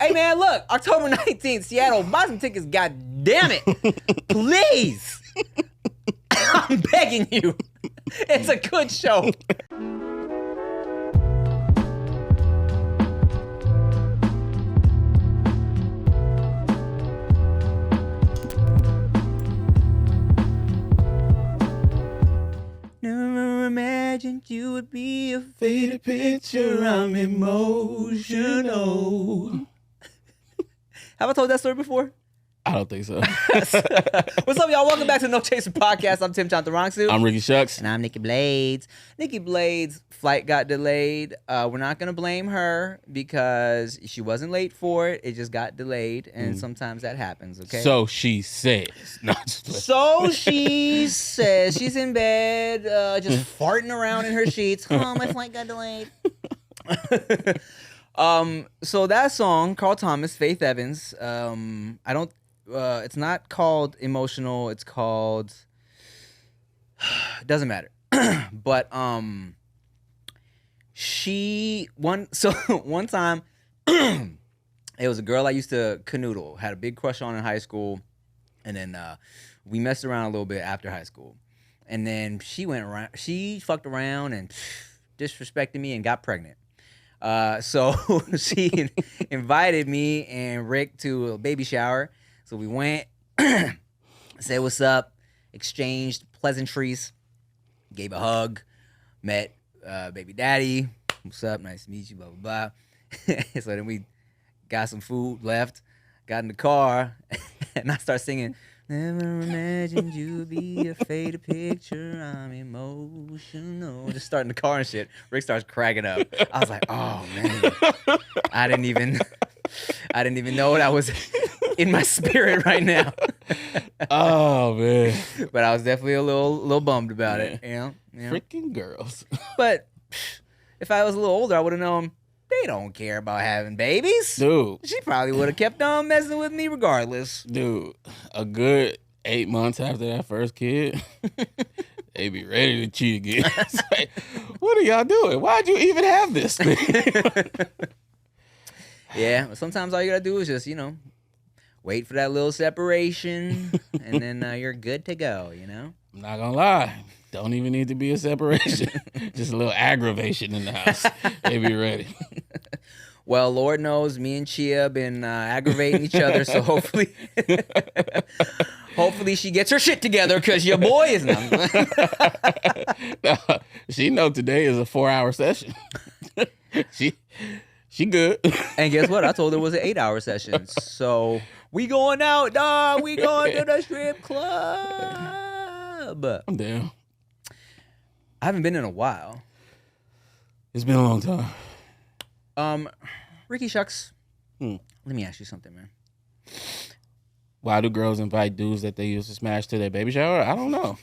Hey, man, look. October 19th, Seattle. Buy some tickets, God damn it. Please. I'm begging you. It's a good show. Never imagined you would be a faded picture. I'm emotional. Have I told that story before? I don't think so. What's up, y'all? Welcome back to No Chaser Podcast. I'm Tim Chantarangsu. I'm Ricky Shucks. And I'm Nikki Blades. Nikki Blades' flight got delayed. We're not going to blame her because she wasn't late for it. It just got delayed, and sometimes that happens, okay? So she says. So she says. She's in bed, just farting around in her sheets. Oh, my flight got delayed. So that song, Carl Thomas, Faith Evans, it's not called Emotional. It's called, it doesn't matter. But one time, it was a girl I used to canoodle, had a big crush on in high school, and then we messed around a little bit after high school, and then she fucked around and disrespected me and got pregnant. So she invited me and Rick to a baby shower. So we went, said what's up, exchanged pleasantries, gave a hug, met baby daddy. What's up? Nice to meet you, blah, blah, blah. So then we got some food, left, got in the car, and I start singing, never imagined you'd be a faded picture, I'm emotional. Just starting the car and shit. Rick starts cracking up. I was like, oh, man. I didn't even know what I was in my spirit right now. Oh, man. But I was definitely a little bummed about it. You know? Freaking girls. But if I was a little older, I would have known they don't care about having babies. Dude. She probably would have kept on messing with me regardless. Dude, a good 8 months after that first kid, they be ready to cheat again. It's like, what are y'all doing? Why'd you even have this thing? Yeah, but sometimes all you gotta do is just, wait for that little separation, and then you're good to go, I'm not gonna lie. Don't even need to be a separation. Just a little aggravation in the house. They be ready. Well, Lord knows me and Chia been aggravating each other, so hopefully she gets her shit together, because your boy is not. No, she know today is a 4-hour session. She good. And guess what? I told her it was an 8-hour session. So we going out, dog. We going to the strip club. I'm down. I haven't been in a while. It's been a long time. Ricky Shucks, let me ask you something, man. Why do girls invite dudes that they used to smash to their baby shower? I don't know.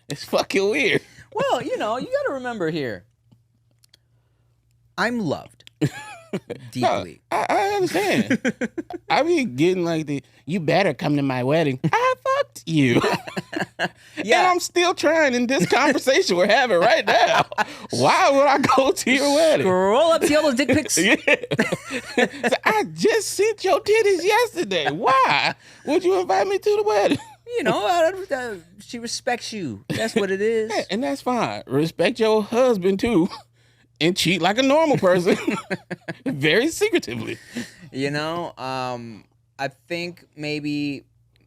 It's fucking weird. Well, you got to remember here. I'm loved. Deeply. No, I understand. I be getting like you better come to my wedding. I fucked you. Yeah. And I'm still trying in this conversation we're having right now. Why would I go to your wedding? Scroll up, see all those dick pics. Yeah. So I just sent your titties yesterday. Why would you invite me to the wedding? She respects you. That's what it is. Yeah, and that's fine. Respect your husband too. And cheat like a normal person. Very secretively. I think maybe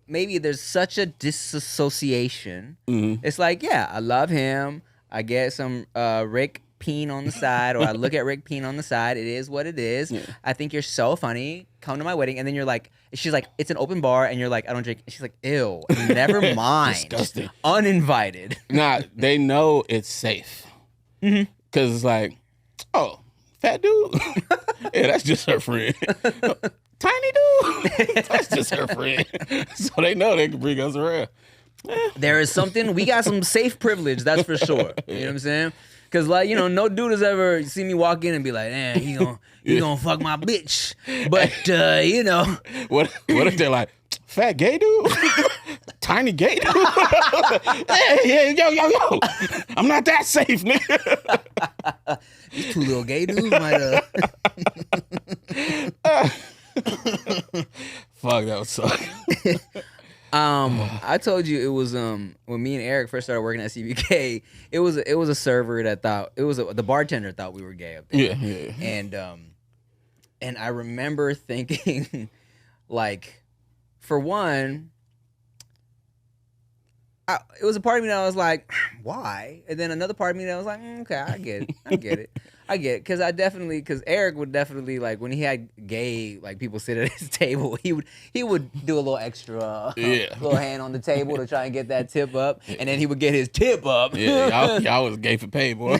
there's such a disassociation. Mm-hmm. It's like, yeah, I love him. I get some Rick peen on the side, or I look at Rick peen on the side. It is what it is. Yeah. I think you're so funny. Come to my wedding. And then you're like, she's like, it's an open bar. And you're like, I don't drink. And she's like, ew. Never mind. Disgusting. Uninvited. Nah, they know it's safe. Mm-hmm. Because it's like, oh, fat dude? Yeah, that's just her friend. Tiny dude? That's just her friend. So they know they can bring us around. There is something, we got some safe privilege, that's for sure. You know what I'm saying? Because, no dude has ever seen me walk in and be like, man, he gonna fuck my bitch. But, What if they're like, fat gay dude? Tiny gay dude? Hey, yo. I'm not that safe, nigga. These two little gay dudes might Fuck, that would suck. I told you it was when me and Eric first started working at CBK. It was a server that thought the bartender thought we were gay up there. Yeah. And I remember thinking, like, for one, it was a part of me that was like, why? And then another part of me that was like, okay, I get it. Because Eric would definitely, like, when he had gay, like, people sit at his table, he would do a little extra, little hand on the table to try and get that tip up, and then he would get his tip up. Yeah, y'all was gay for pay, boy.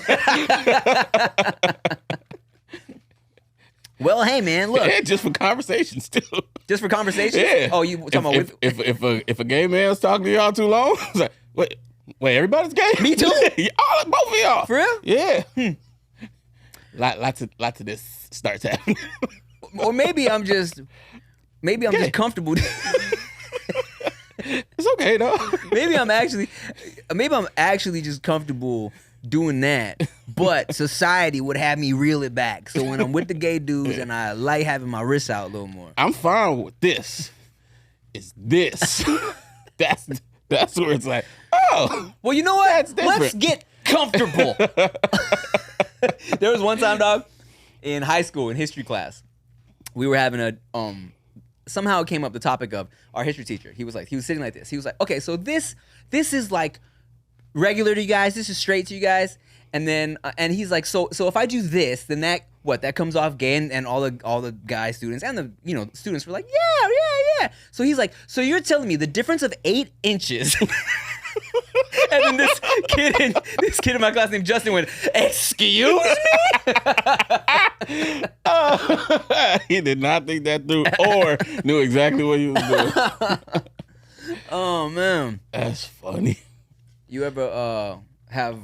Well, hey, man, look. Yeah, just for conversations, too. Just for conversations? Yeah. Oh, you talking about if a gay man's talking to y'all too long, it's like, wait, everybody's gay? Me too? Both of y'all. For real? Yeah. Lots of this starts happening. Or maybe I'm just comfortable. It's okay though. maybe I'm actually just comfortable doing that, but society would have me reel it back. So when I'm with the gay dudes and I like having my wrists out a little more. I'm fine with this. It's this. That's where it's like, oh, well, you know what? That's different. Let's get comfortable. There was one time, dog, in high school in history class, we were having a somehow it came up the topic of our history teacher. He was sitting like this. He was like, okay, so this is like regular to you guys. This is straight to you guys. And then and he's like, so if I do this, then that comes off gay, and all the guy students and the students were like, yeah. So he's like, so you're telling me the difference of 8 inches. And then this kid in my class named Justin went, excuse me? He did not think that through or knew exactly what he was doing. Oh, man. That's funny. You ever have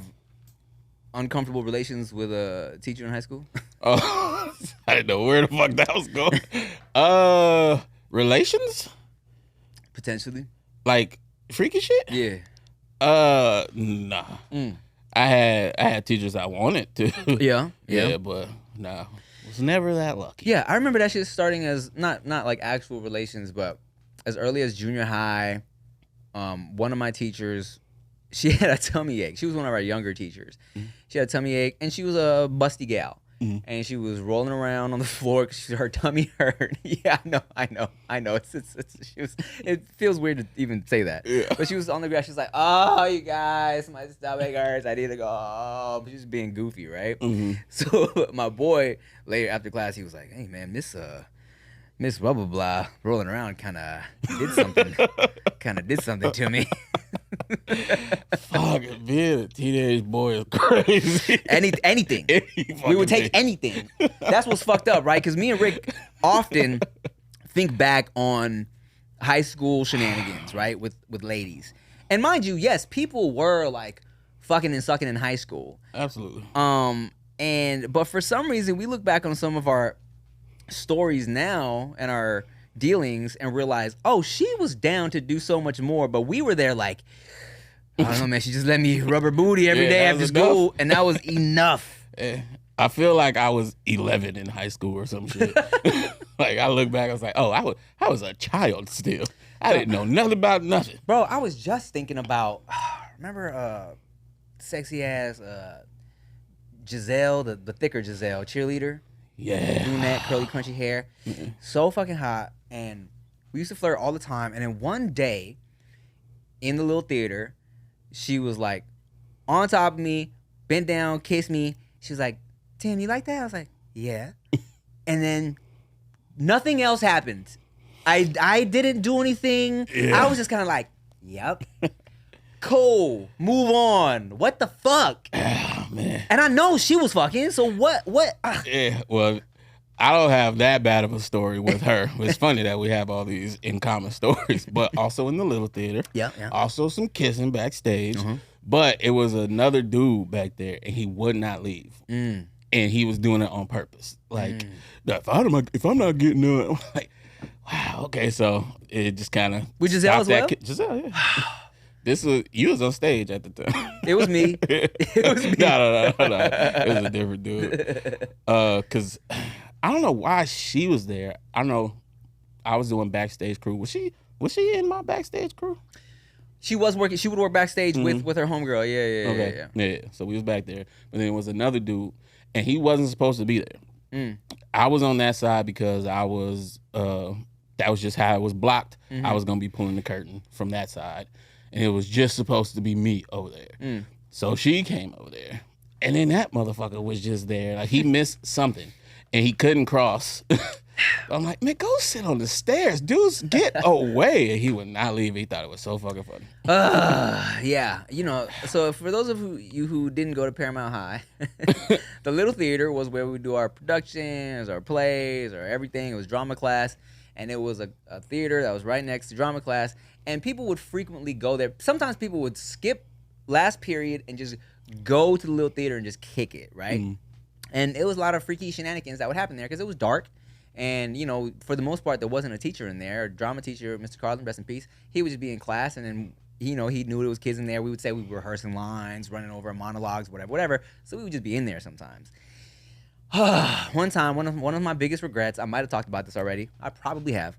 uncomfortable relations with a teacher in high school? Oh, I didn't know where the fuck that was going. Relations? Potentially. Like freaky shit? Yeah. Nah. I had teachers I wanted to. Yeah. But no, was never that lucky. Yeah, I remember that shit starting as not like actual relations, but as early as junior high. One of my teachers, she had a tummy ache. She was one of our younger teachers. Mm-hmm. She had a tummy ache, and she was a busty gal. Mm-hmm. And she was rolling around on the floor because her tummy hurt. Yeah, I know. It feels weird to even say that. Yeah. But she was on the ground. She was like, "Oh, you guys, my stomach hurts. I need to go." Oh, but she was being goofy, right? Mm-hmm. So my boy later after class, he was like, "Hey, man, Miss blah blah blah rolling around kind of did something to me." Fuck, being a teenage boy is crazy. Anything. We would take anything. That's what's fucked up, right? Because me and Rick often think back on high school shenanigans, right, with ladies. And mind you, yes, people were like fucking and sucking in high school. Absolutely. But for some reason, we look back on some of our stories now and our dealings and realize, oh, she was down to do so much more, but we were there like, I don't know, man, she just let me rub her booty every day after school, and that was enough. Yeah. I feel like I was 11 in high school or some shit. Like, I look back, I was like, oh, I was a child still. I didn't know nothing about nothing. Bro, I was just thinking about, remember sexy ass Giselle, the thicker Giselle, cheerleader? Yeah. Doing that curly, crunchy hair. Mm-mm. So fucking hot. And we used to flirt all the time. And then one day, in the little theater, she was like on top of me, bent down, kissed me. She was like, "Tim, you like that?" I was like, "Yeah." And then nothing else happened. I didn't do anything. Yeah. I was just kind of like, "Yep." Cool. Move on. What the fuck? Oh, man. And I know she was fucking, so what? Yeah, well, I don't have that bad of a story with her. It's funny that we have all these in common stories, but also in the little theater. Yeah. Also some kissing backstage. Mm-hmm. But it was another dude back there, and he would not leave. And he was doing it on purpose. Like, if I'm not getting it, I'm like, wow, okay, so it just kind of... With Giselle as well? Giselle, yeah. You was on stage at the time. It was me. It was me. No. It was a different dude. Because I don't know why she was there. I don't know. I was doing backstage crew. Was she in my backstage crew? She was working. She would work backstage with her homegirl. Yeah. So we was back there, but then there was another dude, and he wasn't supposed to be there. I was on that side because I was. That was just how it was blocked. I was gonna be pulling the curtain from that side, and it was just supposed to be me over there. So she came over there, and then that motherfucker was just there. Like he missed something, and he couldn't cross. I'm like, man, go sit on the stairs, dudes, get away. And he would not leave. He thought it was so fucking funny. Yeah, so for those of you who didn't go to Paramount High, the little theater was where we would do our productions, our plays, or everything. It was drama class, and it was a theater that was right next to drama class, and people would frequently go there. Sometimes people would skip last period and just go to the little theater and just kick it, right? And it was a lot of freaky shenanigans that would happen there because it was dark. And, for the most part, there wasn't a teacher in there. A drama teacher, Mr. Carlin, rest in peace. He would just be in class, and then, he knew there was kids in there. We would say we were rehearsing lines, running over monologues, whatever. So we would just be in there sometimes. One time, one of my biggest regrets, I might have talked about this already. I probably have.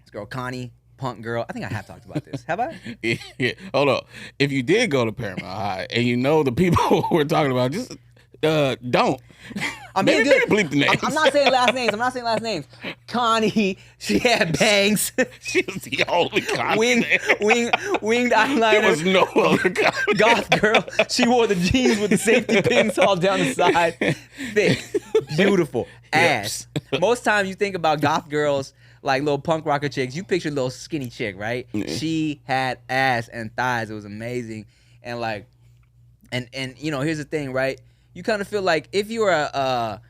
This girl, Connie, punk girl. I think I have talked about this. Have I? Yeah. Hold on. If you did go to Paramount High and you know the people we're talking about, just don't. I'm being good. Bleep the names. I'm not saying last names. Connie, she had bangs. She was the only Connie. Winged eyeliner. There was no other Connie. Goth girl. She wore the jeans with the safety pins all down the side. Thick, beautiful, ass. Most times you think about goth girls, like little punk rocker chicks, you picture little skinny chick, right? Yeah. She had ass and thighs. It was amazing. And like, and here's the thing, right? You kind of feel like if you're a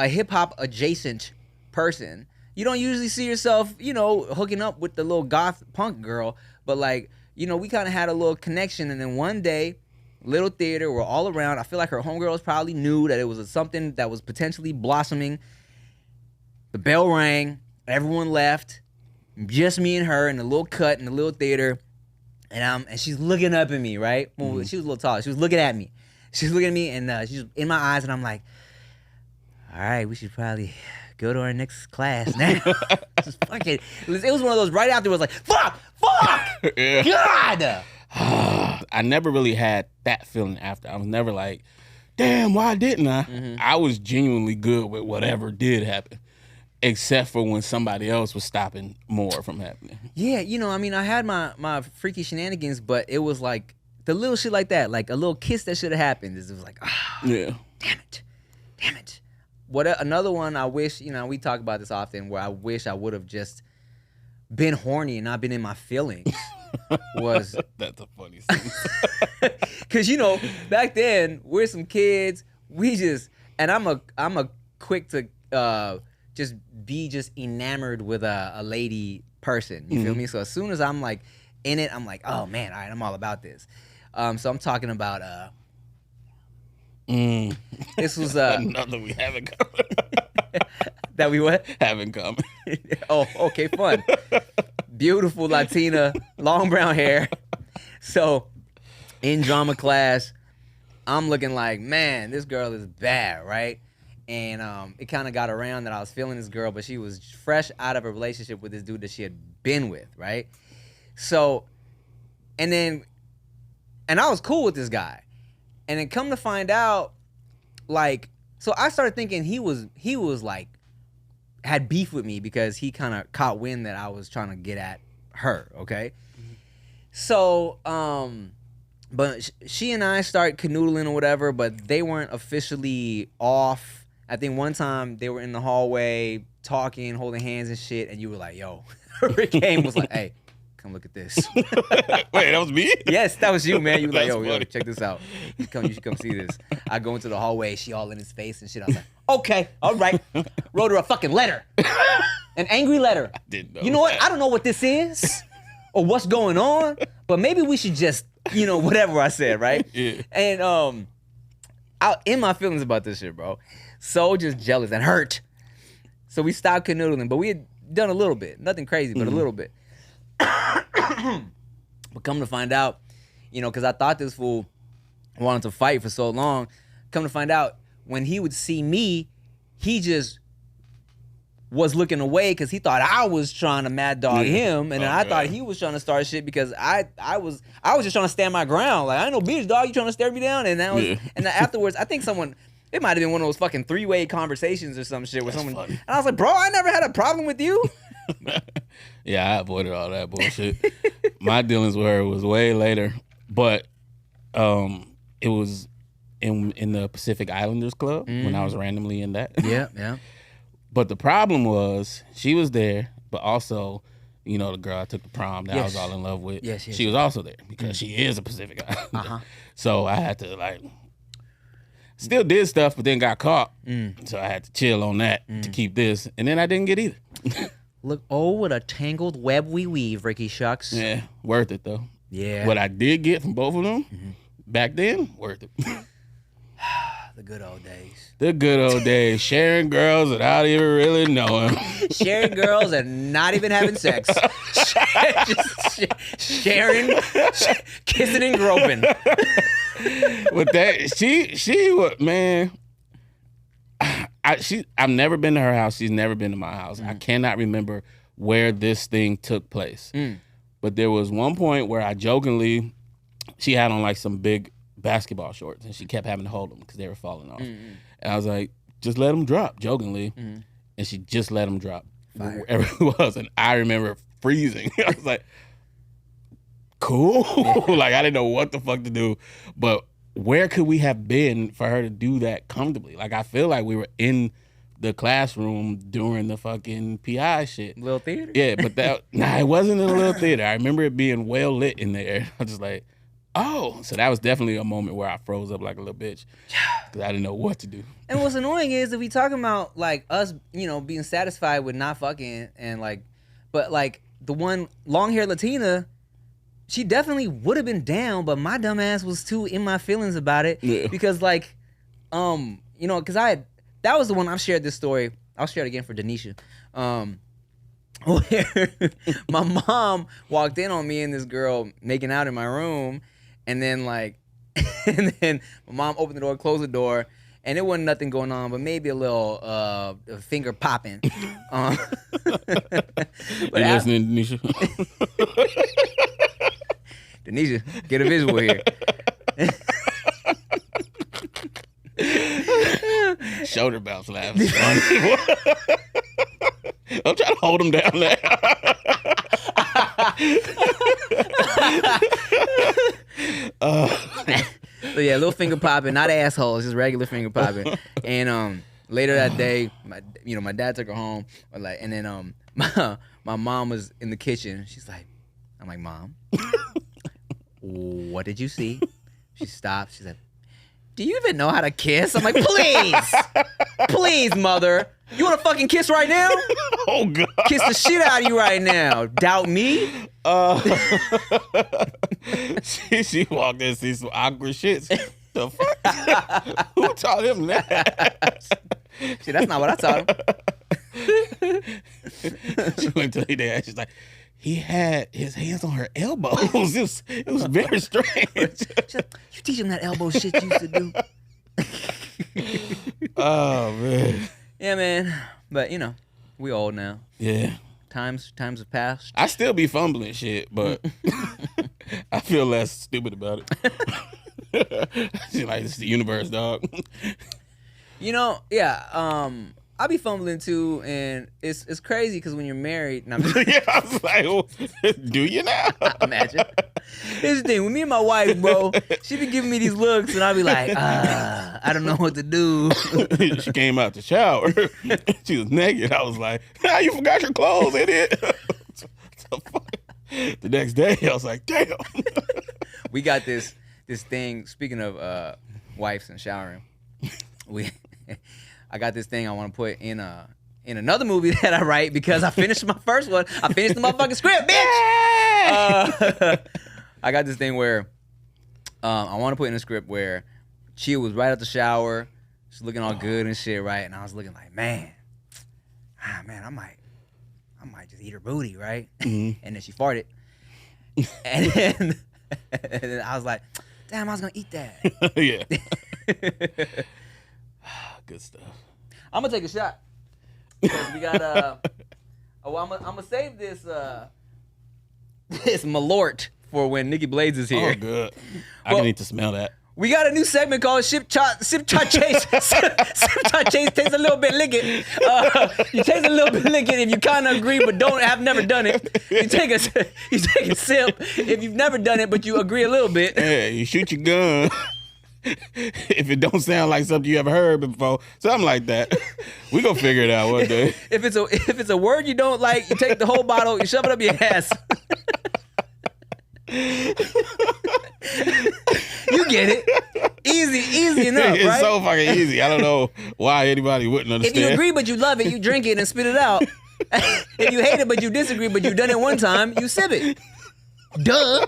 hip hop adjacent person, you don't usually see yourself, hooking up with the little goth punk girl. But like, we kind of had a little connection. And then one day, little theater, we're all around. I feel like her homegirls probably knew that it was something that was potentially blossoming. The bell rang. Everyone left. Just me and her in the little cut in the little theater. And she's looking up at me, right? Well, she was a little taller. She was looking at me. She's looking at me, and she's in my eyes, and I'm like, all right, we should probably go to our next class now. It was one of those right after it was like, fuck, yeah. God. I never really had that feeling after. I was never like, damn, why didn't I? I was genuinely good with whatever did happen, except for when somebody else was stopping more from happening. Yeah, I had my freaky shenanigans, but it was like, the little shit like that, like a little kiss that should have happened. It was like, damn it. Another one I wish, we talk about this often, where I wish I would have just been horny and not been in my feelings was... That's a funny thing. Because, back then, we're some kids, and I'm a quick to just be enamored with a lady person. You feel me? So as soon as I'm like in it, I'm like, oh man, all right, I'm all about this. So I'm talking about this was another we haven't covered. That we what? Haven't come. Oh, okay, fun. Beautiful Latina, long brown hair. So in drama class, I'm looking like, man, this girl is bad, right? And it kind of got around that I was feeling this girl, but she was fresh out of a relationship with this dude that she had been with, right? So, and I was cool with this guy. And then come to find out, like, so I started thinking he was like, had beef with me because he kind of caught wind that I was trying to get at her, okay? So, but she and I start canoodling or whatever, but they weren't officially off. I think one time they were in the hallway talking, holding hands and shit, and you were like, yo, Rick Haim was like, hey, come look at this. Wait, that was me? Yes, that was you, man. You were like, yo, check this out. You should come see this. I go into the hallway, she all in his face and shit. I was like, okay, all right. Wrote her a fucking letter. An angry letter. I didn't know. You know what? I don't know what this is or what's going on, but maybe we should just, whatever I said, right? Yeah. And I in my feelings about this shit, bro. So just jealous and hurt. So we stopped canoodling, but we had done a little bit. Nothing crazy, but a little bit. But come to find out, because I thought this fool wanted to fight for so long. Come to find out, when he would see me, he just was looking away because he thought I was trying to mad dog him, and then I thought he was trying to start shit because I was just trying to stand my ground. Like, I ain't no bitch, dog. You trying to stare me down? And that was, and then afterwards, I think it might have been one of those fucking 3-way conversations or some shit with someone. Funny. And I was like, bro, I never had a problem with you. Yeah, I avoided all that bullshit. My dealings with her was way later, but it was in the Pacific Islanders Club when I was randomly in that. Yeah. But the problem was she was there, but also, you know, the girl I took to prom that I was all in love with. Yes. She was also there because she is a Pacific Islander. So I had to like. Still did stuff, but then got caught. So I had to chill on that to keep this. And then I didn't get either. Look, what a tangled web we weave, Ricky Shucks. Yeah, worth it, though. Yeah. What I did get from both of them, back then, worth it. The good old days. The good old days. Sharing girls without even really knowing. Sharing girls and not even having sex. Just sharing, kissing and groping. With that, she would, man. I've never been to her house. She's never been to my house. I cannot remember where this thing took place. But there was one point where I jokingly, she had on like some big basketball shorts, and she kept having to hold them because they were falling off. And I was like, just let them drop, jokingly. And she just let them drop wherever it was. And I remember freezing. I was like, cool. Like, I didn't know what the fuck to do. But where could we have been for her to do that comfortably? Like, I feel like we were in the classroom during the fucking PI shit. Little theater? Yeah, but it wasn't in a little theater. I remember it being well lit in there. I was just like, oh. So that was definitely a moment where I froze up like a little bitch because I didn't know what to do. And what's annoying is if we talking about like us, you know, being satisfied with not fucking and like, but like the one long-haired Latina, she definitely would have been down, but my dumb ass was too in my feelings about it because like, you know, because that was the one I've shared this story. I'll share it again for Denisha. Where my mom walked in on me and this girl making out in my room, and then like, and then my mom opened the door, closed the door, and it wasn't nothing going on, but maybe a little finger popping. You listening, Denisha? Denisha, get a visual here. Shoulder bounce laugh. I'm trying to hold him down there. So yeah, little finger popping, not assholes, just regular finger popping. And later that day, my dad took her home, and then my mom was in the kitchen. She's like, I'm like, Mom, what did you see? She stopped. She said, do you even know how to kiss? I'm like, please, mother. You want to fucking kiss right now? Oh, God. Kiss the shit out of you right now. Doubt me? She walked in and see some awkward shits. The fuck? Who taught him that? Shit, that's not what I taught him. She went to the dad. She's like, he had his hands on her elbows. It was very strange. She's like, you teach him that elbow shit you used to do. Oh, man. Yeah, man. But, you know, we old now. Yeah. Times have passed. I still be fumbling shit, but I feel less stupid about it. She's like, it's the universe, dog. You know, yeah. I be fumbling too, and it's crazy because when you're married, and yeah, I was like, well, do you now? Imagine. Here's the thing, with me and my wife, bro, she be giving me these looks, and I'll be like, I don't know what to do. She came out the shower. She was naked. I was like, you forgot your clothes, idiot. The next day, I was like, damn. We got this thing, speaking of wives and showering, I got this thing I want to put in another movie that I write because I finished my first one. I finished the motherfucking script, bitch. I got this thing where I want to put in a script where Chia was right out the shower, she's looking all good and shit, right? And I was looking like, man, I might just eat her booty, right? Mm-hmm. And then she farted, and then I was like, damn, I was gonna eat that. Yeah. Good stuff. I'm gonna take a shot. 'Cause we got I'm gonna save this this Malort for when Nikki Blades is here. Oh, good. I need to smell that. We got a new segment called Sip Cha Chase. Sip Cha Chase tastes a little bit liquid. You taste a little bit liquid if you kind of agree but have never done it. You take a sip if you've never done it but you agree a little bit. Yeah, you shoot your gun. If it don't sound like something you ever heard before, something like that. We gonna figure it out one day. If it's a word you don't like, you take the whole bottle, you shove it up your ass. You get it. Easy enough, right? It's so fucking easy. I don't know why anybody wouldn't understand. If you agree but you love it, you drink it and spit it out. If you hate it but you disagree but you done it one time, you sip it. Duh.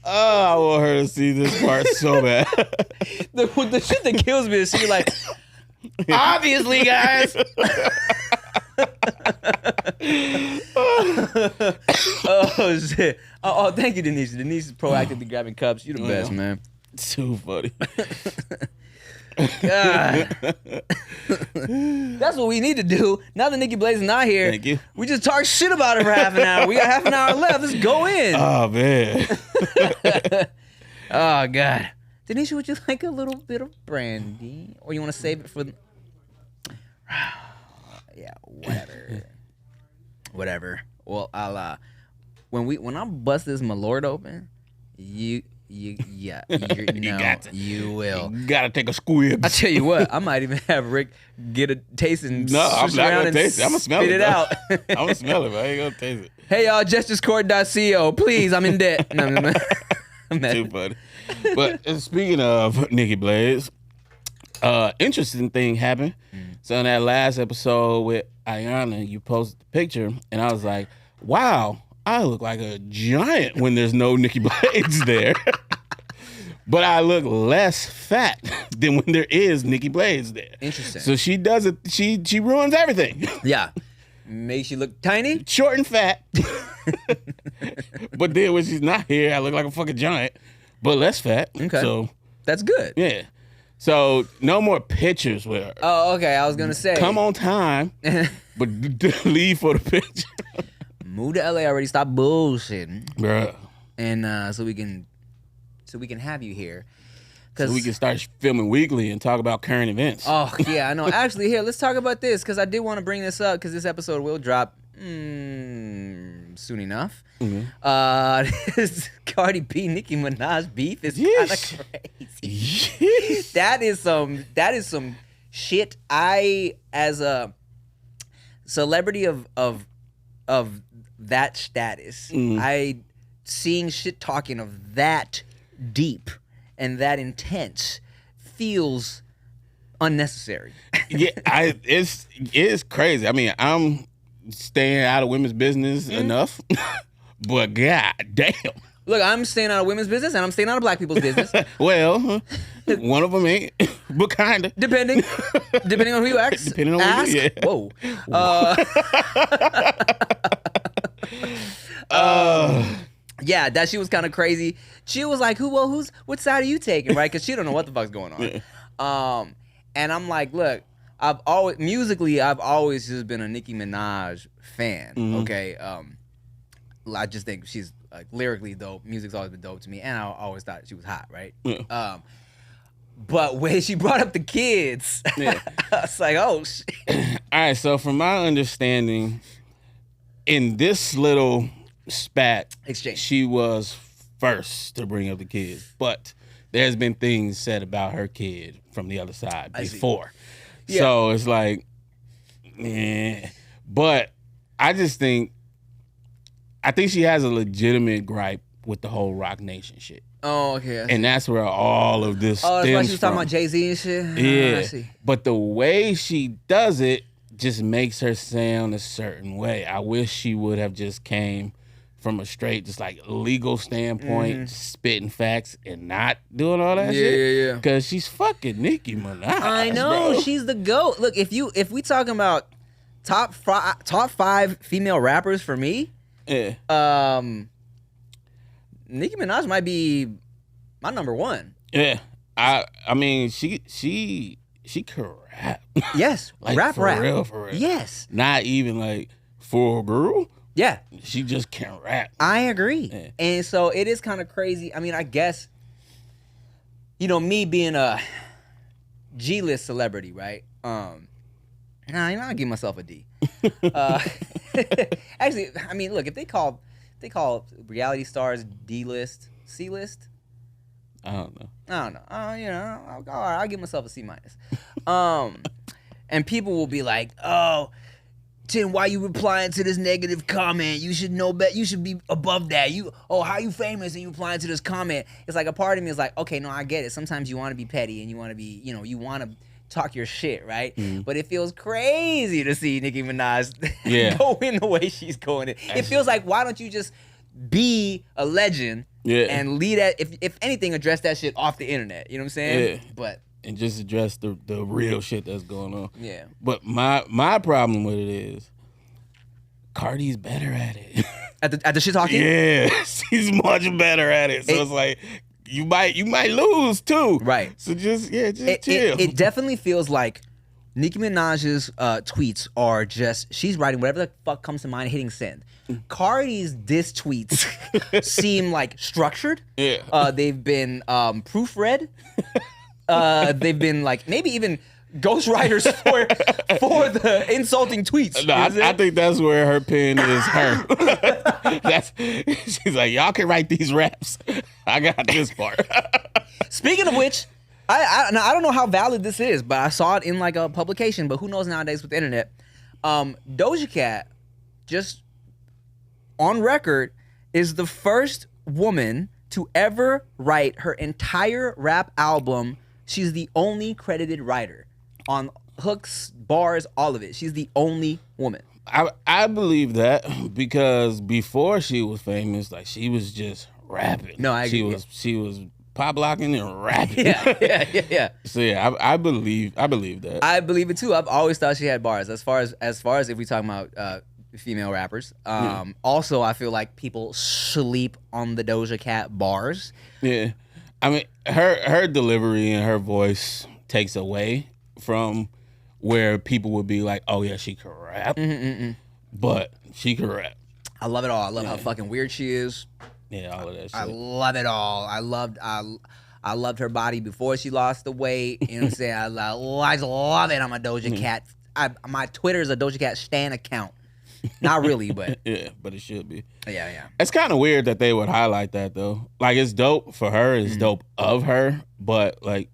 Oh, I want her to see this part so bad. The shit that kills me is she like, obviously, guys. Oh shit! Oh, thank you, Denise. Denise is proactively grabbing cups. You the best, man. Too funny. God. That's what we need to do. Now that Nikki Blaze is not here, Thank you. we just talk shit about her for half an hour. We got half an hour left. Let's go in. Oh man. Oh God. Denise, would you like a little bit of brandy, or you want to save it for? Yeah, whatever. Well, I'll when I bust this Malort open, you got to. you will. You gotta take a squib. I tell you what, I might even have Rick get a taste and No, I'm switch not around gonna and taste it. I'm gonna smell spit it. it out. I'm gonna smell it, but I ain't gonna taste it. Hey y'all, justicecourt.co. Please, I'm in debt. No, I'm Too funny. But speaking of Nikki Blaze, interesting thing happened. So in that last episode with Ayana, you posted the picture, and I was like, wow, I look like a giant when there's no Nikki Blaze there. But I look less fat than when there is Nikki Blaze there. Interesting. So she does it. She ruins everything. Yeah. Makes you look tiny. Short and fat. But then when she's not here, I look like a fucking giant, but less fat. Okay. So that's good. yeah. So no more pictures with her. Oh, okay. I was gonna say. Come on time, but leave for the picture. Move to LA already. Stop bullshitting. Bruh. And so we can have you here. So we can start filming weekly and talk about current events. Oh yeah, I know. Actually, here, let's talk about this because I did want to bring this up because this episode will drop soon enough. Mm-hmm. This Cardi B, Nicki Minaj beef is kind of crazy. Yeesh. That is some shit. I, as a celebrity of that status, I seeing shit talking of that deep and that intense feels unnecessary. Yeah, it's crazy. I mean, I'm staying out of women's business enough, but god damn. Look, I'm staying out of women's business and I'm staying out of black people's business. Well, one of them ain't, but kinda. Depending on who you ask. Depending on who you, yeah. Whoa. Yeah, that she was kind of crazy. She was like, what side are you taking, right? Because she don't know what the fuck's going on. And I'm like, look, I've always just been a Nicki Minaj fan. Okay, I just think she's like lyrically dope. Music's always been dope to me, and I always thought she was hot, right? But when she brought up the kids, I was like, oh shit. All right, so from my understanding, in this little spat Exchange, she was first to bring up the kids, but there's been things said about her kid from the other side before. Yeah. So it's like, but I think she has a legitimate gripe with the whole Rock Nation shit. Oh, okay. And that's where all of this stems that's why she was talking from. about Jay-Z and shit? Yeah. I see. But the way she does it just makes her sound a certain way. I wish she would have just came from a straight, just like legal standpoint, spitting facts and not doing all that shit. Yeah. Because she's fucking Nicki Minaj. I know, bro. she's the GOAT. Look, if we talking about top 5 female rappers for me, Yeah. Nicki Minaj might be my number one. Yeah. I mean, she could rap. Yes, Like, rap. for real. Yes. Not even like for a girl. Yeah. She just can rap. I agree. Yeah. And so it is kind of crazy. I mean, I guess, me being a G-list celebrity, right? I'll give myself a D. Actually, I mean, look, if they call reality stars D-list, C-list, I don't know. I'll give myself a C minus. And people will be like, "Oh, Tim, why you replying to this negative comment? You should know better. You should be above that. How you famous and you replying to this comment?" It's like a part of me is like, okay, no, I get it. Sometimes you want to be petty and you want to be, you want to talk your shit, right? Mm. But it feels crazy to see Nicki Minaj go in the way she's going. It feels like, why don't you just be a legend and lead that? If anything, address that shit off the internet. You know what I'm saying? Yeah. And just address the real shit that's going on. Yeah. But my problem with it is Cardi's better at it. At the shit talking? Yeah. She's much better at it. So it's like you might lose too. Right. So just chill. It definitely feels like Nicki Minaj's tweets are just, she's writing whatever the fuck comes to mind, hitting send. Cardi's diss tweets seem like structured. Yeah. They've been proofread. They've been like maybe even ghostwriters for the insulting tweets. No, I think that's where her pen is her. She's like, y'all can write these raps. I got this part. Speaking of which, I don't know how valid this is, but I saw it in like a publication. But who knows nowadays with the internet? Doja Cat, just on record, is the first woman to ever write her entire rap album. She's the only credited writer on hooks, bars, all of it. She's the only woman. I believe that because before she was famous, like she was just rapping. No, I agree. She was pop locking and rapping. Yeah. So yeah, I believe that. I believe it too. I've always thought she had bars. As far as if we talking about female rappers. Also, I feel like people sleep on the Doja Cat bars. Yeah. I mean, her delivery and her voice takes away from where people would be like, oh yeah, she can rap. But she can rap. I love it all. I love how fucking weird she is. Yeah, all of that shit. I love it all. I loved her body before she lost the weight. You know what I'm saying? I just love it. I'm a Doja Cat. My Twitter is a Doja Cat stan account. Not really, but yeah, but it should be. Yeah. It's kind of weird that they would highlight that though. Like it's dope for her, it's dope of her, but like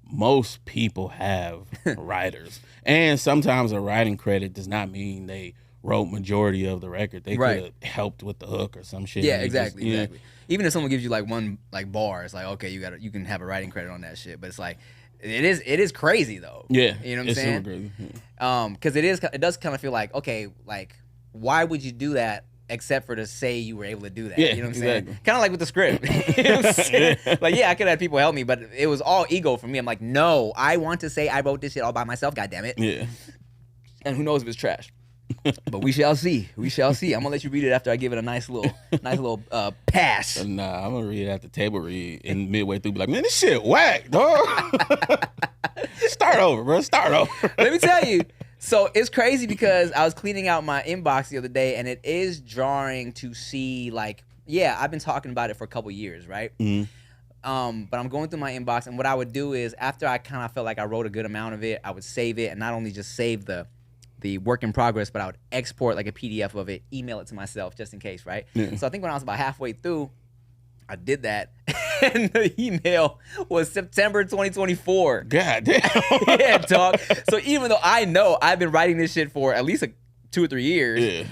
most people have writers, and sometimes a writing credit does not mean they wrote majority of the record. They could have helped with the hook or some shit. Yeah, exactly. Even if someone gives you like one like bar, it's like okay, you can have a writing credit on that shit. But it's like it is crazy though. Yeah, you know what I'm saying? Super crazy. Because it does kind of feel like okay, like why would you do that except for to say you were able to do that? Yeah, you know what I'm exactly. saying? Kind of like with the script. You know what I'm saying? Like yeah, I could have people help me, but it was all ego for me. I'm like, no, I want to say I wrote this shit all by myself. God damn it. Yeah. And who knows if it's trash? But we shall see. I'm gonna let you read it after I give it a nice little pass. Nah, I'm gonna read it at the table read and midway through be like, man, this shit whack, dog. Start over, bro. Start over. Let me tell you. So it's crazy because I was cleaning out my inbox the other day, and it is jarring to see like, yeah, I've been talking about it for a couple years, right? But I'm going through my inbox, and what I would do is after I kind of felt like I wrote a good amount of it, I would save it, and not only just save the work in progress, but I would export like a PDF of it, email it to myself just in case, right? Yeah. So I think when I was about halfway through, I did that, and the email was September 2024. God damn. Yeah, dog. So even though I know I've been writing this shit for at least 2 or 3 years,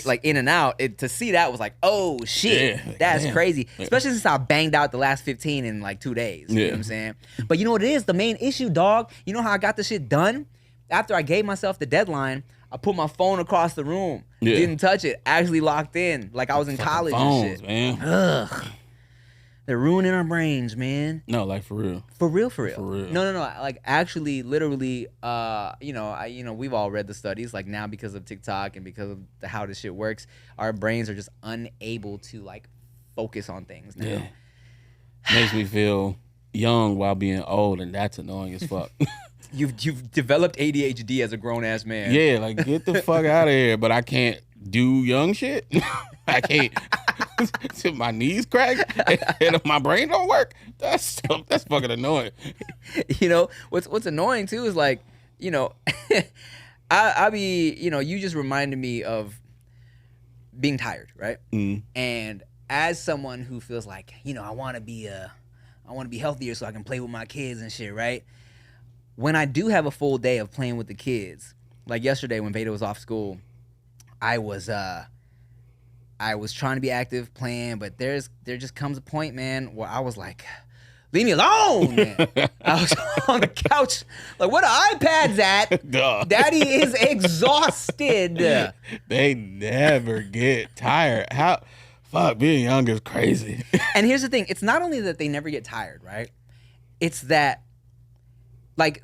like in and out, to see that was like, oh shit, that's crazy. Especially since I banged out the last 15 in like 2 days. You know what I'm saying? But you know what it is? The main issue, dog. You know how I got the shit done? After I gave myself the deadline, I put my phone across the room. Didn't touch it. Actually locked in like I was in college phones, and shit. Man. Ugh. They're ruining our brains, man. No, like for real. For real. For real. No. Like actually, literally, we've all read the studies. Like now, because of TikTok and because of how this shit works, our brains are just unable to like focus on things now. Yeah. Makes me feel young while being old, and that's annoying as fuck. You've developed ADHD as a grown ass man. Yeah, like get the fuck out of here. But I can't do young shit. I can't. Till my knees crack and my brain don't work. That's fucking annoying. You know what's annoying too is like, you know, I be, you know, you just reminded me of being tired, right? And as someone who feels like, you know, I want to be healthier so I can play with my kids and shit, right? When I do have a full day of playing with the kids, like yesterday when Veda was off school, I was trying to be active playing, but there just comes a point, man, where I was like, leave me alone, man. I was on the couch, like, where the iPads at? Duh. Daddy is exhausted. They never get tired. How? Fuck, being young is crazy. And here's the thing. It's not only that they never get tired, right? It's that, like,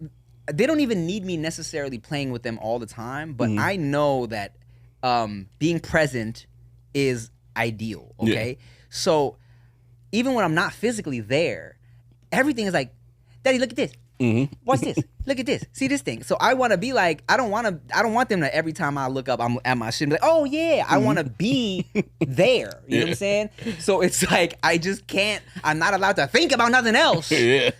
they don't even need me necessarily playing with them all the time, but I know that being present is ideal, okay? Yeah. So even when I'm not physically there, everything is like, Daddy, look at this. Watch this. Look at this. See this thing. So I want to be like, I don't want them to every time I look up, I'm at my shit and be like, oh yeah, I want to be there. You know what I'm saying? So it's like, I just can't, I'm not allowed to think about nothing else. Yeah.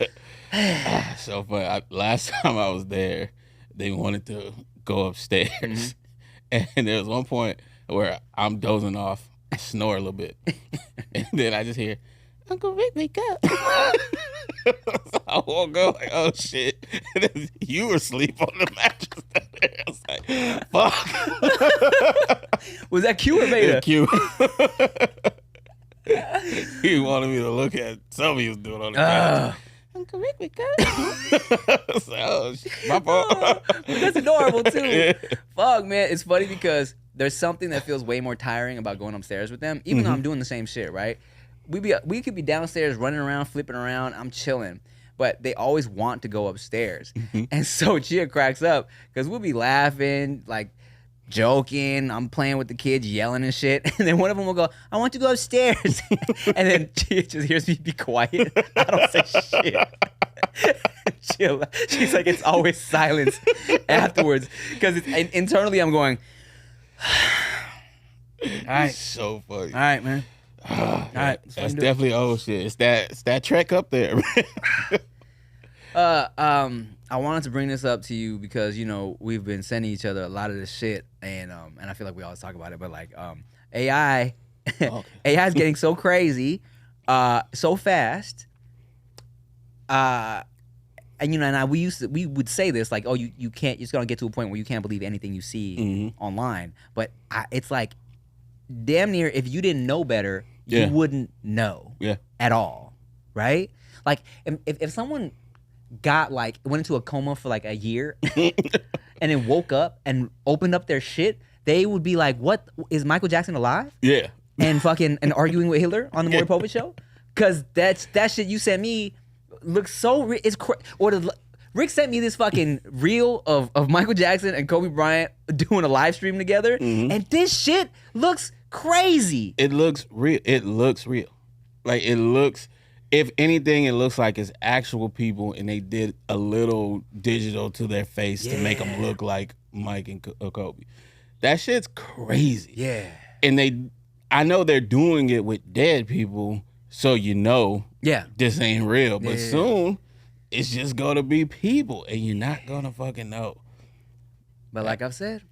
So funny. Last time I was there, they wanted to go upstairs. And there was one point where I'm dozing off, I snore a little bit. And then I just hear, Uncle Rick, wake up. So I woke up like, oh shit. And then you were asleep on the mattress down there. I was like, fuck. Was that Q or Veda? Yeah, Q. He wanted me to look at something he was doing on the couch. Uncle Rick, wake up. So, oh shit, my fault. That's adorable too. Yeah. Fuck, man. It's funny because there's something that feels way more tiring about going upstairs with them, even though I'm doing the same shit, right? We could be downstairs running around, flipping around. I'm chilling, but they always want to go upstairs, and so Chia cracks up because we'll be laughing, like joking. I'm playing with the kids, yelling and shit, and then one of them will go, "I want to go upstairs," and then Chia just hears me be quiet. I don't say shit. She's like, it's always silence afterwards because internally I'm going. All right, so funny. All right, man. All right, that's definitely old shit. It's that Trek up there. I wanted to bring this up to you because, you know, we've been sending each other a lot of this shit, and I feel like we always talk about it, but like AI, AI is getting so crazy, so fast. And you know, and we would say this like, oh, you can't. It's gonna get to a point where you can't believe anything you see online. But it's like, damn near, if you didn't know better, you wouldn't know at all, right? Like if someone went into a coma for like a year and then woke up and opened up their shit, they would be like, what, is Michael Jackson alive? Yeah. And fucking and arguing with Hitler on the Maury Povich show? Because that shit you sent me looks so Rick sent me this fucking reel of Michael Jackson and Kobe Bryant doing a live stream together, and this shit looks crazy. It looks real. Like, it looks, if anything, it looks like it's actual people and they did a little digital to their face to make them look like Mike and Kobe. That shit's crazy. Yeah. And I know they're doing it with dead people, so you know this ain't real. But soon, it's just gonna be people, and you're not gonna fucking know. But like I've said,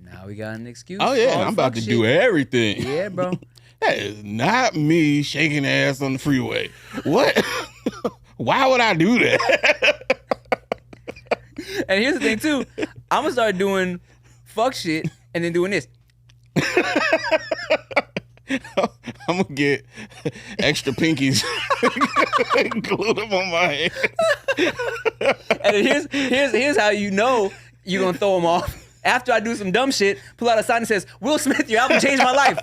now we got an excuse. Oh yeah, I'm about to do everything. Yeah, bro. That is not me shaking ass on the freeway. What? Why would I do that? And here's the thing too, I'm gonna start doing fuck shit and then doing this. I'm gonna get extra pinkies, glue them on my hands. And here's how you know you're gonna throw them off. After I do some dumb shit, pull out a sign that says, "Will Smith, your album changed my life."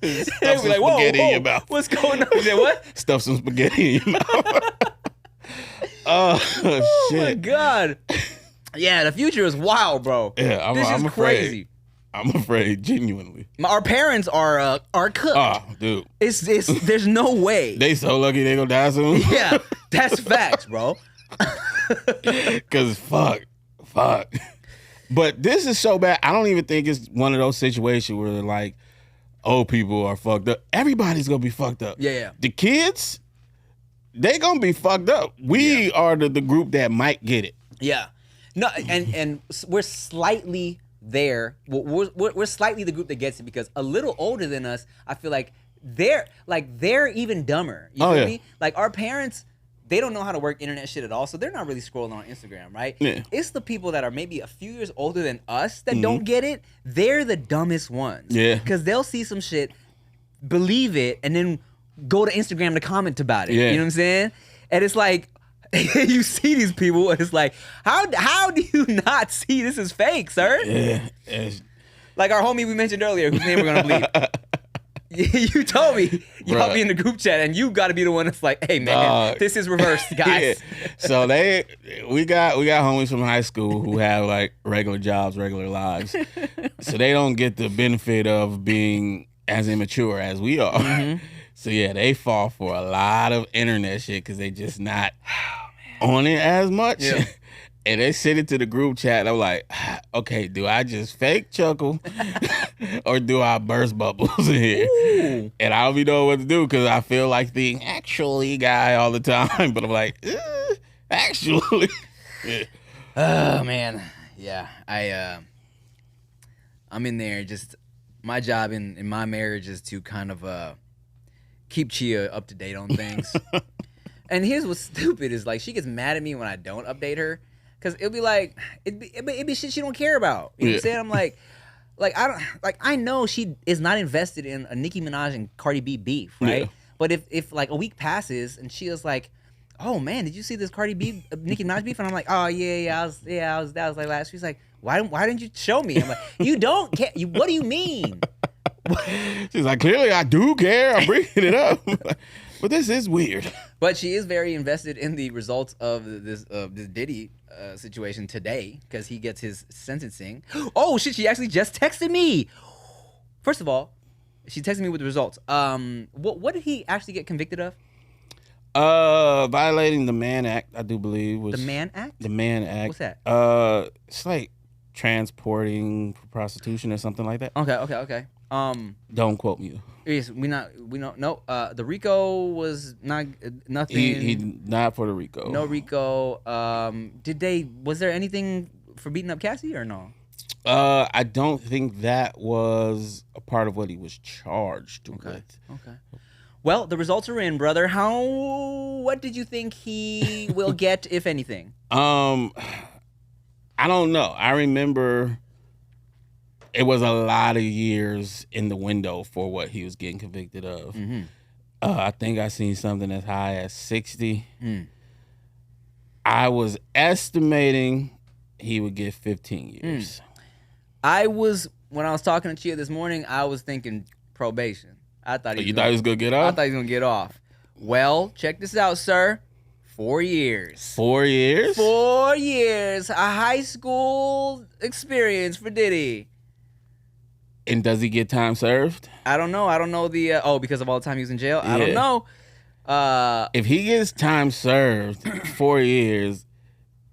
Stuff some spaghetti in your mouth. What's going on? You said what? Stuff some spaghetti in your mouth. Oh shit! My god! Yeah, the future is wild, bro. Yeah, this is I'm afraid. crazy. I'm afraid, genuinely. Our parents are cooked. Oh, dude. It's there's no way. They so lucky they gonna die soon. Yeah, that's facts, bro. Cause fuck. But this is so bad. I don't even think it's one of those situations where like old people are fucked up. Everybody's gonna be fucked up. Yeah. The kids, they gonna be fucked up. We are the group that might get it. Yeah. No, and we're slightly there. We're slightly the group that gets it because a little older than us, I feel like they're even dumber. You feel me? Like our parents, they don't know how to work internet shit at all, so they're not really scrolling on Instagram, right? Yeah. It's the people that are maybe a few years older than us that don't get it. They're the dumbest ones. Yeah. Because they'll see some shit, believe it, and then go to Instagram to comment about it. Yeah. You know what I'm saying? And it's like, you see these people, and it's like, how do you not see this is fake, sir? Yeah. Like our homie we mentioned earlier, whose name we're gonna bleep. You told me y'all be in the group chat, and you got to be the one that's like, "Hey man, this is reversed, guys." Yeah. So we got homies from high school who have like regular jobs, regular lives, so they don't get the benefit of being as immature as we are. Mm-hmm. So yeah, they fall for a lot of internet shit because they just not on it as much. Yeah. And they send it to the group chat. I'm like, okay, do I just fake chuckle or do I burst bubbles in here? Ooh. And I don't even know what to do because I feel like the actually guy all the time. But I'm like, actually. Yeah. Oh, man. Yeah. I'm in there. Just my job in my marriage is to kind of keep Chia up to date on things. And here's what's stupid is like she gets mad at me when I don't update her. Cause it'll be like it'd be shit she don't care about. You know what I'm saying? I'm like I know she is not invested in a Nicki Minaj and Cardi B beef, right? Yeah. But if like a week passes and she was like, "Oh man, did you see this Cardi B Nicki Minaj beef?" And I'm like, "Oh yeah, that was like last." She's like, "Why didn't you show me?" I'm like, "You don't care. What do you mean?" She's like, "Clearly I do care. I'm bringing it up." But this is weird. But she is very invested in the results of this Diddy situation today because he gets his sentencing. Oh shit! She actually just texted me. First of all, she texted me with the results. What did he actually get convicted of? Violating the Mann Act, I do believe was the Mann Act. The Mann Act. What's that? It's like transporting for prostitution or something like that. Okay. Don't quote me. Yes, we don't. No. The RICO was not nothing. He not for the RICO. No RICO. Was there anything for beating up Cassie or no? I don't think that was a part of what he was charged with. Okay. Well, the results are in, brother. What did you think he will get, if anything? I don't know. I remember it was a lot of years in the window for what he was getting convicted of. Mm-hmm. I think I seen something as high as 60. I was estimating he would get 15 years. When I was talking to Chia this morning, I was thinking probation. I thought he was gonna get off? I thought he was gonna get off. Well, check this out, sir. 4 years. 4 years? 4 years. A high school experience for Diddy. And does he get time served? I don't know. I don't know because of all the time he was in jail. Yeah. I don't know. If he gets time served, 4 years,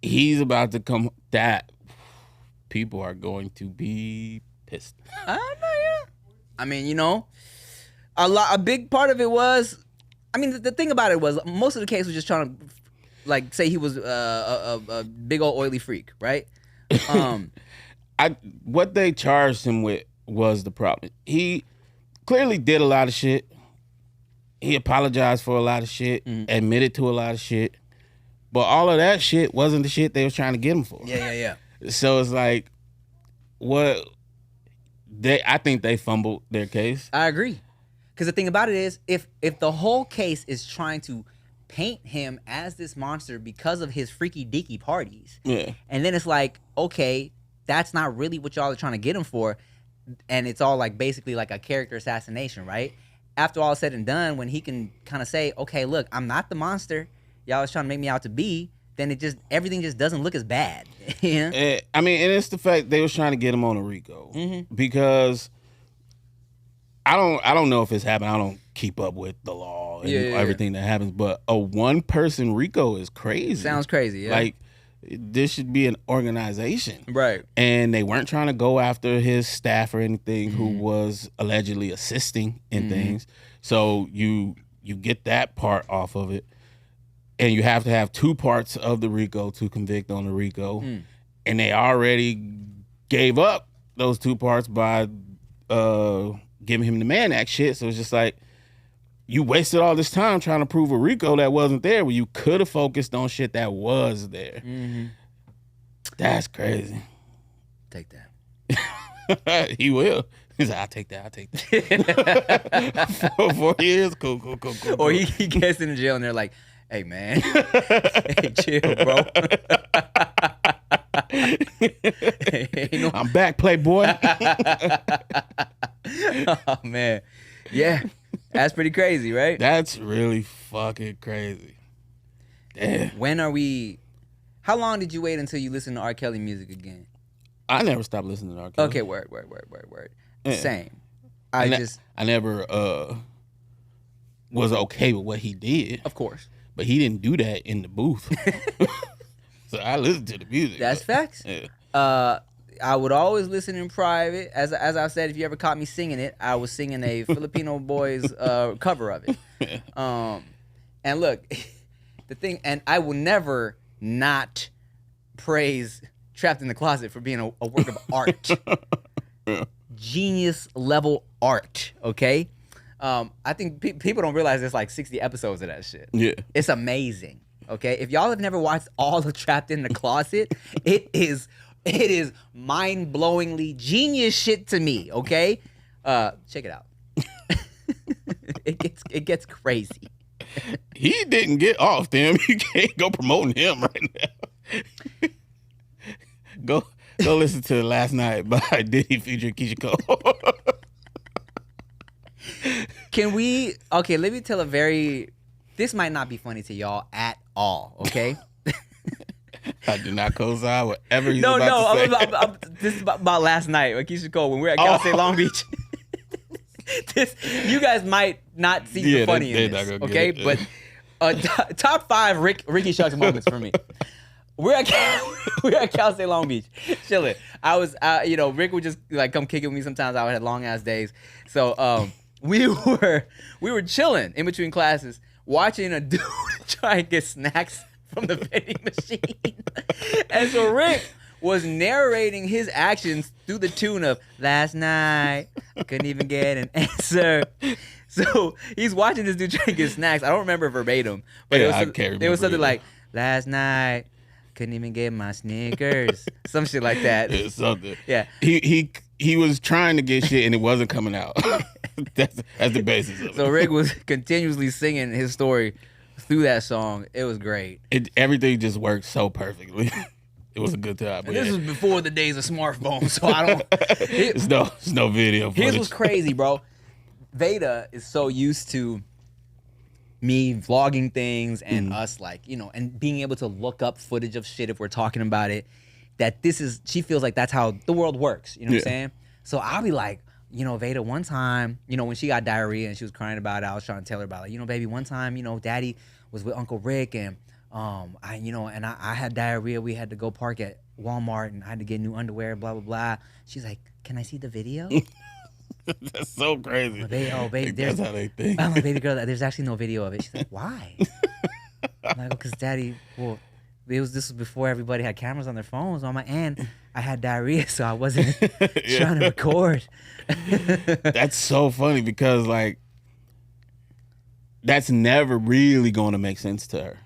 he's about to come. That people are going to be pissed. I don't know. Yeah. I mean, a big part of it was. I mean, the thing about it was most of the case was just trying to, like, say he was a big old oily freak, right? What they charged him with was the problem. He clearly did a lot of shit. He apologized for a lot of shit, admitted to a lot of shit, but all of that shit wasn't the shit they was trying to get him for. Yeah. So it's like, I think they fumbled their case. I agree. Because the thing about it is, if the whole case is trying to paint him as this monster because of his freaky deaky parties, and then it's like, okay, that's not really what y'all are trying to get him for, and it's all like basically like a character assassination, right? After all said and done, when he can kind of say, okay, look, I'm not the monster y'all was trying to make me out to be, then everything just doesn't look as bad. Yeah. I mean, and it's the fact they was trying to get him on a RICO because I don't know if it's happened. I don't keep up with the law and everything that happens, but a one person RICO is crazy. Sounds crazy. Yeah. Like this should be an organization, right? And they weren't trying to go after his staff or anything who was allegedly assisting in things. So you get that part off of it. And you have to have two parts of the RICO to convict on the RICO. And they already gave up those two parts by giving him the Mann Act shit. So it's just like, you wasted all this time trying to prove a RICO that wasn't there when you could have focused on shit that was there. That's crazy. Take that. He will. He's like, I'll take that. 4 years? Cool. Or he gets in jail and they're like, hey, man. Hey, chill, bro. Hey, I'm back, Playboy. Oh, man. Yeah. That's pretty crazy, right? That's really fucking crazy. Damn. How long did you wait until you listened to R. Kelly music again? I never stopped listening to R. Kelly. Okay, word. Yeah. Same. I never was okay with what he did. Of course. But he didn't do that in the booth. So I listened to the music. That's facts. Yeah. I would always listen in private. As I said, if you ever caught me singing it, I was singing a Filipino boys cover of it. And look, the thing, and I will never not praise Trapped in the Closet for being a work of art. Genius level art, okay? I think people don't realize there's like 60 episodes of that shit. Yeah. It's amazing, okay? If y'all have never watched all of Trapped in the Closet, it is mind-blowingly genius shit to me, okay? Check it out. It gets crazy. He didn't get off them. You can't go promoting him right now. Go listen to Last Night by Diddy featuring Keisha Cole. Let me tell this might not be funny to y'all at all, okay? I do not co-sign whatever he's about to say. This is about Last Night with Keisha Cole when we were at Cal State Long Beach. You guys might not see the funny in this, okay? But top 5 Ricky Shucks moments for me. We're at Cal State Long Beach, chilling. I was, Rick would just like come kick it with me sometimes. I would have long ass days, so we were chilling in between classes, watching a dude try and get snacks from the vending machine, and so Rick was narrating his actions through the tune of Last Night. I couldn't even get an answer. So he's watching this dude try and get snacks. I don't remember verbatim, but it was something like Last Night. Couldn't even get my Snickers. Some shit like that. Yeah, something. Yeah. He was trying to get shit and it wasn't coming out. That's the basis of it. So Rick was continuously singing his story through that song. It was great. Everything just worked so perfectly. It was a good time. This was before the days of smartphones, so I don't. It's no video. Here's what's crazy, bro. Veda is so used to me vlogging things and us and being able to look up footage of shit if we're talking about it, that she feels like that's how the world works. You know what I'm saying? So I'll be like, Veda, one time, when she got diarrhea and she was crying about it, I was trying to tell her about it. Baby, one time, Daddy was with Uncle Rick and I had diarrhea. We had to go park at Walmart and I had to get new underwear, blah, blah, blah. She's like, can I see the video? That's so crazy. Baby, that's how they think. I'm like, baby girl, there's actually no video of it. She's like, why? I'm like, because Daddy, this was before everybody had cameras on their phones. And I had diarrhea, so I wasn't trying to record. That's so funny because that's never really going to make sense to her.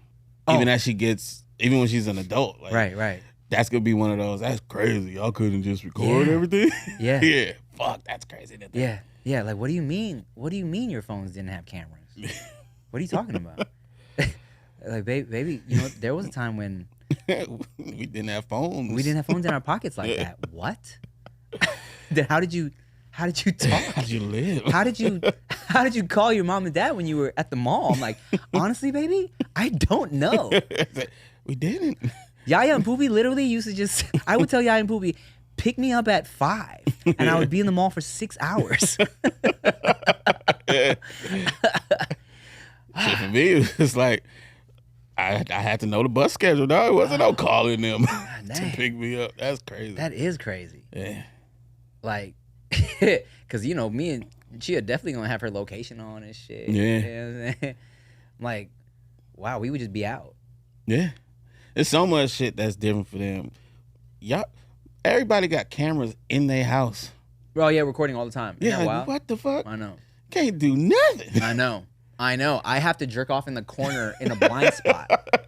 Even when she's an adult. Right. That's going to be one of those, that's crazy. Y'all couldn't just record everything? Yeah. Yeah. Fuck, that's crazy. Yeah. Like, what do you mean? What do you mean your phones didn't have cameras? What are you talking about? Like, baby, there was a time when we didn't have phones. We didn't have phones in our pockets like that. What? Then how did you talk? How did you live? How did you call your mom and dad when you were at the mall? I'm like, honestly, baby, I don't know. We didn't. Yaya and Poopy literally used to just, I would tell Yaya and Poopy, pick me up at 5, and I would be in the mall for 6 hours. Shit, for me, it's like, I had to know the bus schedule, dog. It wasn't no calling them to pick me up. That's crazy. That is crazy. Yeah. Like, because, you know, me and Chia definitely going to have her location on and shit. Yeah. You know what I'm saying? Like, wow, we would just be out. Yeah. There's so much shit that's different for them. Y'all, everybody got cameras in their house. Oh, yeah, recording all the time. Isn't Yeah, that like, wild? what the fuck? I know. Can't do nothing. I know. I have to jerk off in the corner in a blind spot.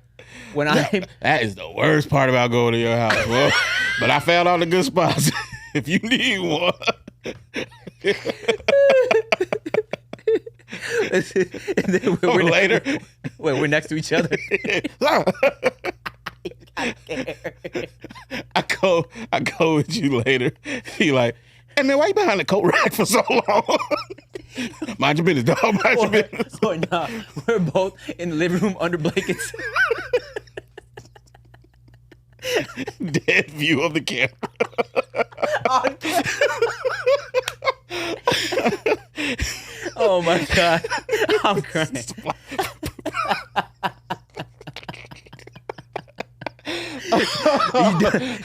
When That is the worst part about going to your house. Well, but I found all the good spots. If you need one. and then we're later. We're next to each other. I go with you later. He like, hey man, why you behind the coat rack for so long? Mind your business, dog. Mind your business. Or nah, we're both in the living room under blankets. Dead view of the camera. Oh my God. I'm crying.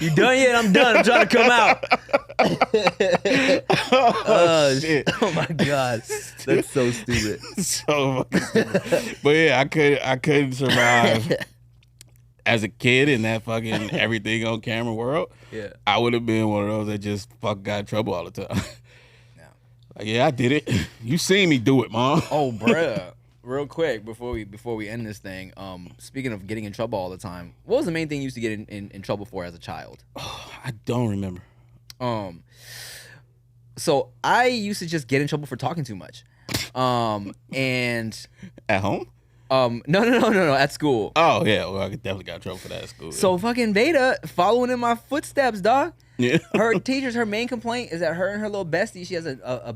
You done yet? I'm done. I'm trying to come out. Shit. Oh my God. That's so stupid. So fucking stupid. But yeah, I couldn't survive as a kid in that fucking everything on camera world. Yeah. I would have been one of those that just fucking got in trouble all the time. Yeah. Like, yeah, I did it. You seen me do it, Mom. Oh, bruh. Real quick before we end this thing, speaking of getting in trouble all the time, what was the main thing you used to get in trouble for as a child? Oh, I don't remember. So I used to just get in trouble for talking too much. And At home? no, at school. Oh yeah, well I definitely got in trouble for that at school. So fucking Veda following in my footsteps, dog. yeah. Her teachers, her main complaint is that her and her little bestie, she has a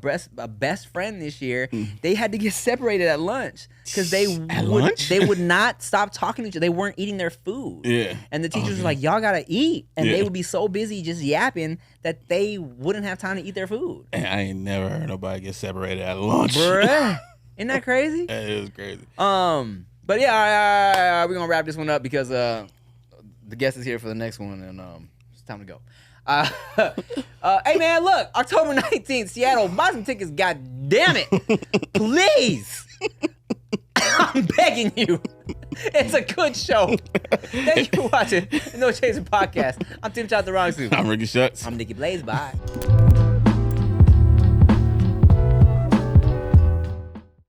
best friend this year. They had to get separated at lunch because they would not stop talking to each other. They weren't eating their food. Yeah. And the teachers were like, y'all gotta eat. And they would be so busy just yapping that they wouldn't have time to eat their food. And I ain't never heard nobody get separated at lunch. Bruh. Isn't that crazy? That is crazy. But yeah, we're gonna wrap this one up because the guest is here for the next one, and it's time to go. Hey man, look, October 19th, Seattle. Buy some tickets, god damn it. Please. I'm begging you. It's a good show. Thank you for watching the No Chaser Podcast. I'm Tim Chantarangsu. I'm Ricky Shucks. I'm Nikki Blaze. Bye.